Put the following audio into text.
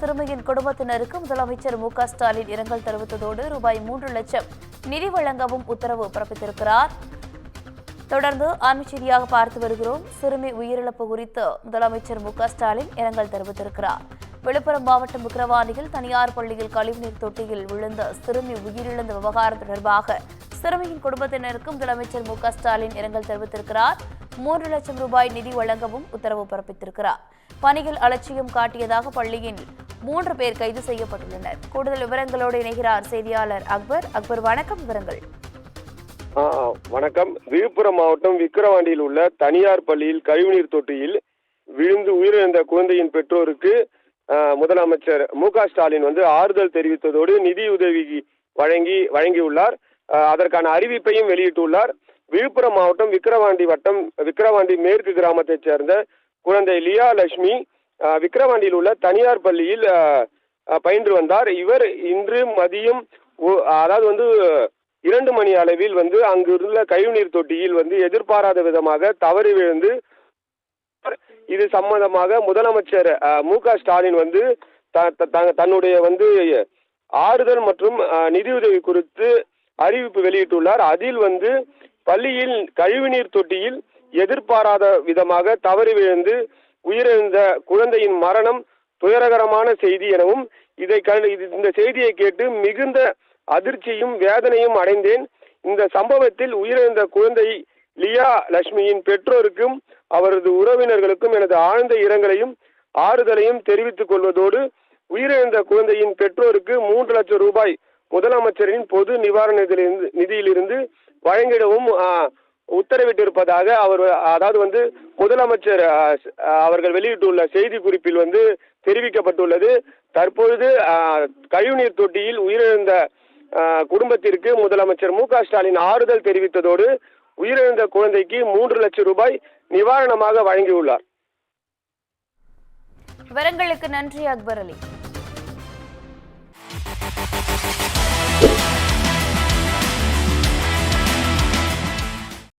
சிறுமியின் குடும்பத்தினருக்கு முதலமைச்சர் மு.க. ஸ்டாலின் இரங்கல் தெரிவித்ததோடு ரூபாய் 3 லட்சம் நிதி வழங்கவும் உத்தரவு பிறப்பித்திருக்கிறார். தொடர்ந்து அண்மைச் செய்தியாக பார்த்து வருகிறோம். சிறுமி உயிரிழப்பு குறித்து முதலமைச்சர் மு.க. ஸ்டாலின் இரங்கல் தெரிவித்திருக்கிறார். விழுப்புரம் மாவட்டம் விக்கிரவாண்டியில் தனியார் பள்ளியில் கழிவுநீர் தொட்டியில் விழுந்த சிறுமி உயிரிழந்த விவகாரம் தொடர்பாக சிறுமியின் குடும்பத்தினருக்கு முதலமைச்சர் மு.க. ஸ்டாலின் இரங்கல் தெரிவித்திருக்கிறார். 3 லட்சம் ரூபாய் நிதி வழங்கவும் உத்தரவு பிறப்பித்திருக்கிறார். பணியில் அலட்சியம் காட்டியதாக பள்ளியில் 3 பேர் கைது செய்யப்பட்டுள்ளனர். கூடுதல் விவரங்களோடு இணைகிறார் செய்தியாளர் அக்பர். அக்பர், வணக்கம். விவரங்கள். வணக்கம். விழுப்புரம் மாவட்டம் விக்கிரவாண்டியில் உள்ள தனியார் பள்ளியில் கழிவுநீர் தொட்டியில் விழுந்து உயிரிழந்த குழந்தையின் பெற்றோருக்கு முதலமைச்சர் மு.க. ஸ்டாலின் ஆறுதல் தெரிவித்ததோடு நிதியுதவி வழங்கியுள்ளார். அதற்கான அறிவிப்பையும் வெளியிட்டுள்ளார். விழுப்புரம் மாவட்டம் விக்கிரவாண்டி வட்டம் விக்கிரவாண்டி மேற்கு கிராமத்தைச் சேர்ந்த குழந்தை லியா லட்சுமி விக்கிரவாண்டியில் உள்ள தனியார் பள்ளியில் பயின்று வந்தார். இவர் இன்று மதியம் அதாவது 2 மணி அளவில் அங்குள்ள கழிவுநீர் தொட்டியில் எதிர்பாராத விதமாக தவறி விழுந்து இது சம்பந்தமாக முதலமைச்சர் மு.க. ஸ்டாலின் தன்னுடைய ஆறுதல் மற்றும் நிதியுதவி குறித்து அறிவிப்பு வெளியிட்டுள்ளார். அதில் பள்ளியில் கழிவுநீர் தொட்டியில் எதிர்பாராத விதமாக தவறி விழுந்து உயிரிழந்த குழந்தையின் மரணம் துயரகரமான செய்தி எனவும் இந்த செய்தியை கேட்டு மிகுந்த அதிர்ச்சியும் வேதனையும் அடைந்தேன். இந்த சம்பவத்தில் உயிரிழந்த குழந்தை லியா லட்சுமியின் பெற்றோருக்கும் அவரது உறவினர்களுக்கும் எனது ஆழ்ந்த இரங்கலையும் ஆறுதலையும் தெரிவித்துக் கொள்வதோடு உயிரிழந்த குழந்தையின் பெற்றோருக்கு 3 லட்சம் ரூபாய் முதலமைச்சரின் பொது நிவாரண நிதியிலிருந்து வழங்கிடவும் உத்தரவிட்டிருப்பதாக முதலமைச்சர் அவர்கள் வெளியிட்டுள்ள செய்தி குறிப்பில் தெரிவிக்கப்பட்டுள்ளது. தற்பொழுது கழிவுநீர் தொட்டியில் உயிரிழந்த குடும்பத்திற்கு முதலமைச்சர் மு.க. ஸ்டாலின் ஆறுதல் தெரிவித்ததோடு உயிரிழந்த குழந்தைக்கு 3 லட்சம் ரூபாய் நிவாரணமாக வழங்கியுள்ளார். விவரங்களுக்கு நன்றி அக்பர் அலி.